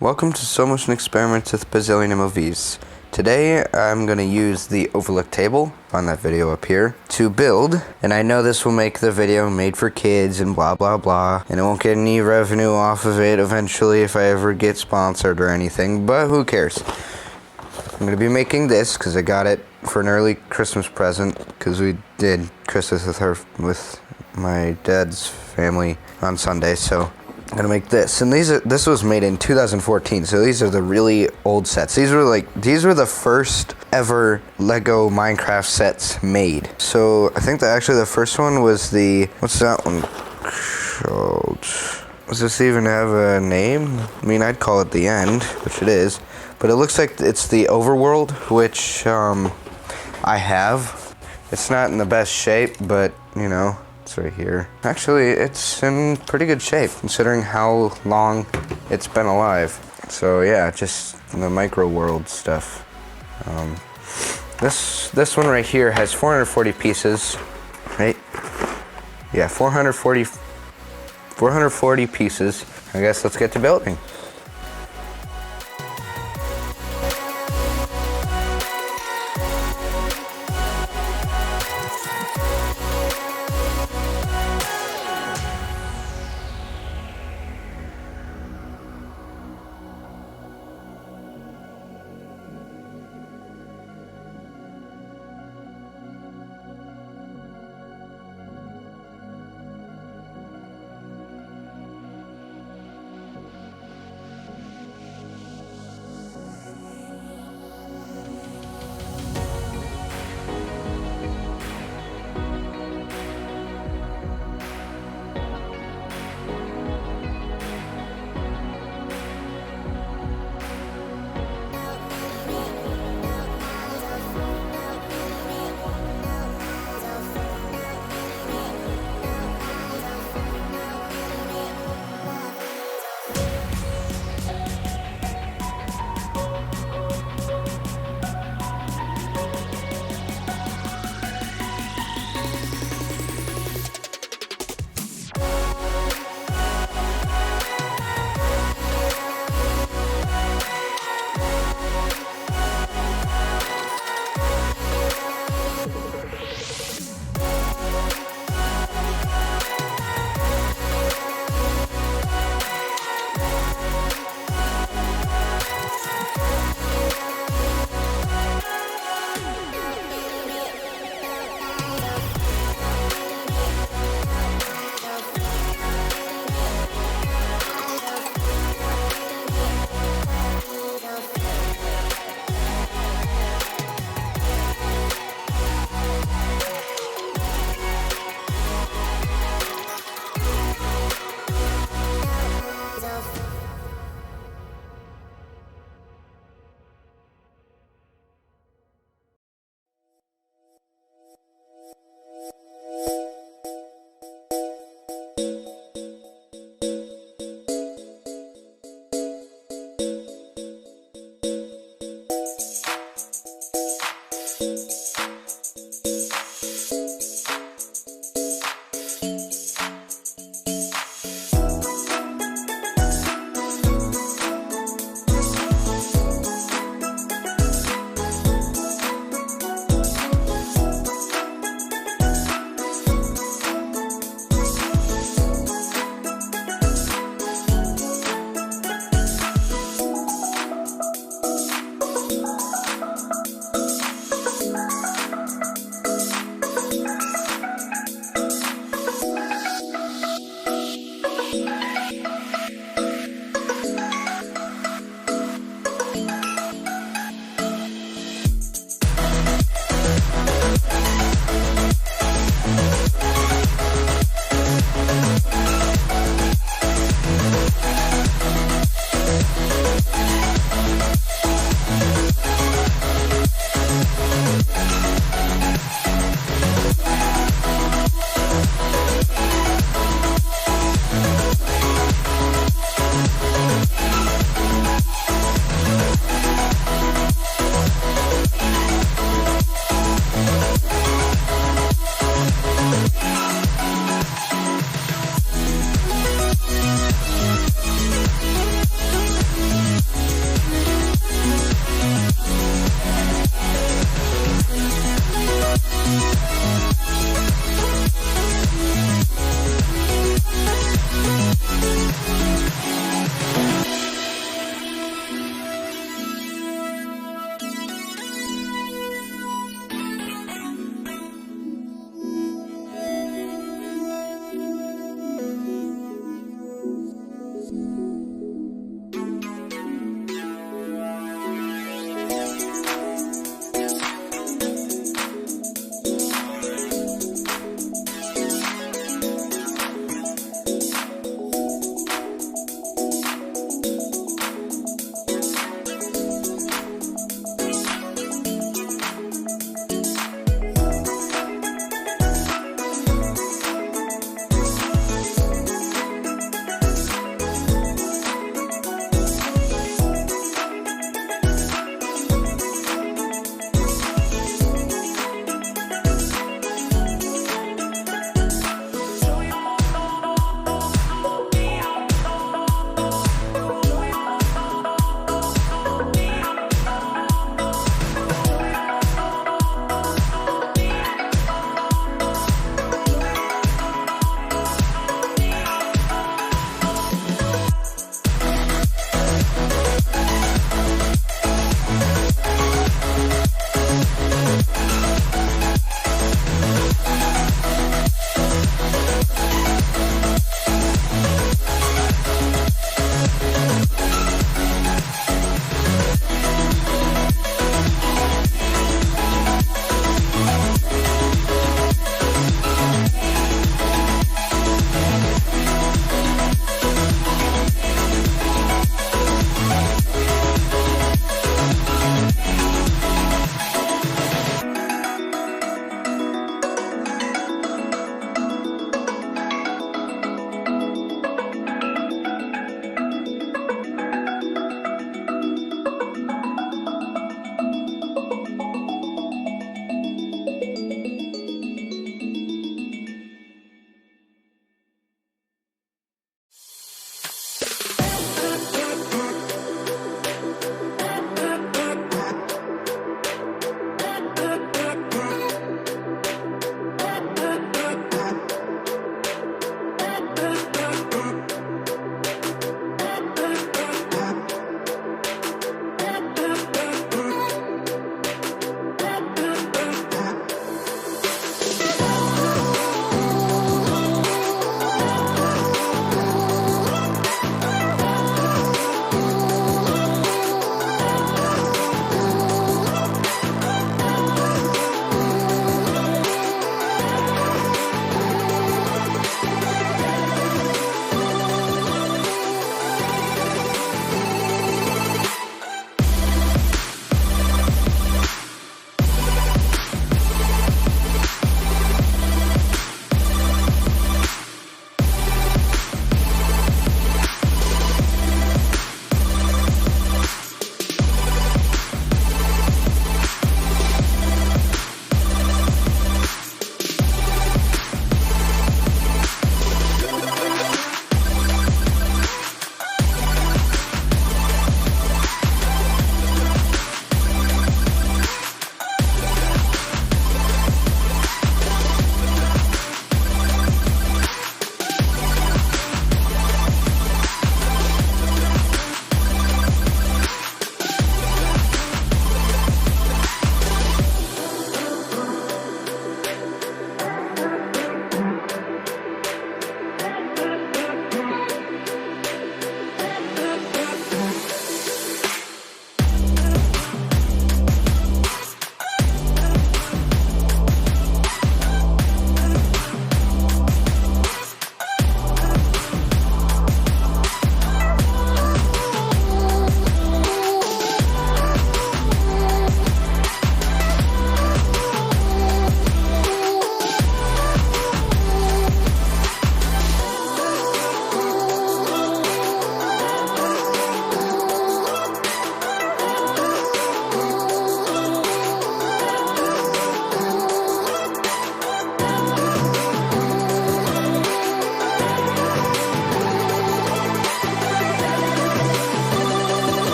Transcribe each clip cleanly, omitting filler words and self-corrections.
Welcome to So Motion Experiments with Bazzillion MOVs. Today I'm going to use the overlook table, on that video up here, to build, and I know this will make the video made for kids and blah blah blah, and it won't get any revenue off of it eventually if I ever get sponsored or anything, but who cares. I'm going to be making this because I got it for an early Christmas present, because we did Christmas with my dad's family on Sunday, so I'm gonna make this, and this was made in 2014, so these are the really old sets. These were the first ever Lego Minecraft sets made. So I think that actually the first one was what's that one called? Does this even have a name? I mean, I'd call it the End, which it is, but it looks like it's the Overworld, which I have. It's not in the best shape, but you know, it's right here. Actually, it's in pretty good shape considering how long it's been alive. So yeah, just the micro world stuff. This one right here has 440 pieces, right? Yeah, 440 pieces. I guess let's get to building.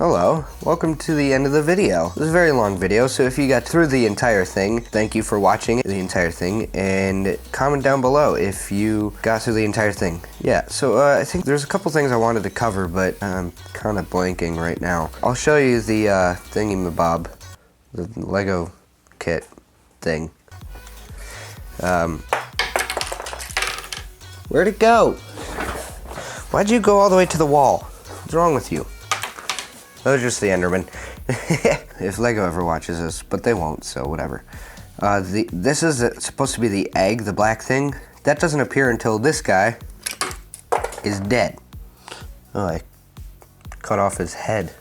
Hello, welcome to the end of the video. This is a very long video, so if you got through the entire thing, thank you for watching the entire thing, and comment down below if you got through the entire thing. Yeah, so I think there's a couple things I wanted to cover, but I'm kind of blanking right now. I'll show you the thingy-mabob, the Lego kit thing. Where'd it go? Why'd you go all the way to the wall? What's wrong with you? That was just the Enderman. If Lego ever watches this, but they won't, so whatever. This is supposed to be the egg, the black thing. That doesn't appear until this guy is dead. Oh, I cut off his head.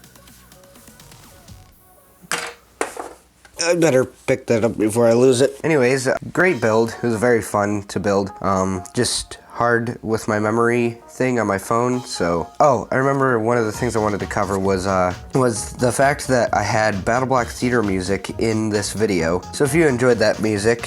I better pick that up before I lose it. Anyways, great build. It was very fun to build. Just hard with my memory thing on my phone, so... Oh, I remember one of the things I wanted to cover was the fact that I had Battleblock Theatre music in this video. So if you enjoyed that music,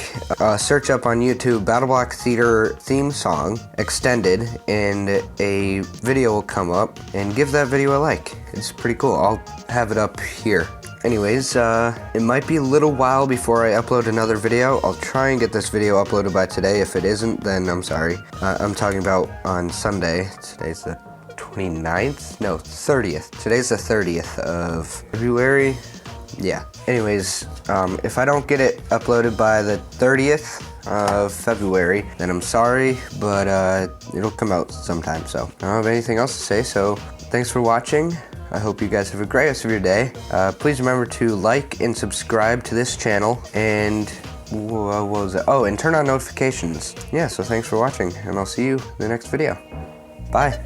search up on YouTube Battleblock Theatre theme song, extended, and a video will come up, and give that video a like. It's pretty cool. I'll have it up here. Anyways, it might be a little while before I upload another video. I'll try and get this video uploaded by today. If it isn't, then I'm sorry. I'm talking about on Sunday. Today's the 29th? No, 30th. Today's the 30th of February. Yeah. Anyways, if I don't get it uploaded by the 30th of February, then I'm sorry, but it'll come out sometime, so. I don't have anything else to say, so thanks for watching. I hope you guys have a great rest of your day. Please remember to like and subscribe to this channel, and what was that? Oh, and turn on notifications. Yeah, so thanks for watching, and I'll see you in the next video. Bye.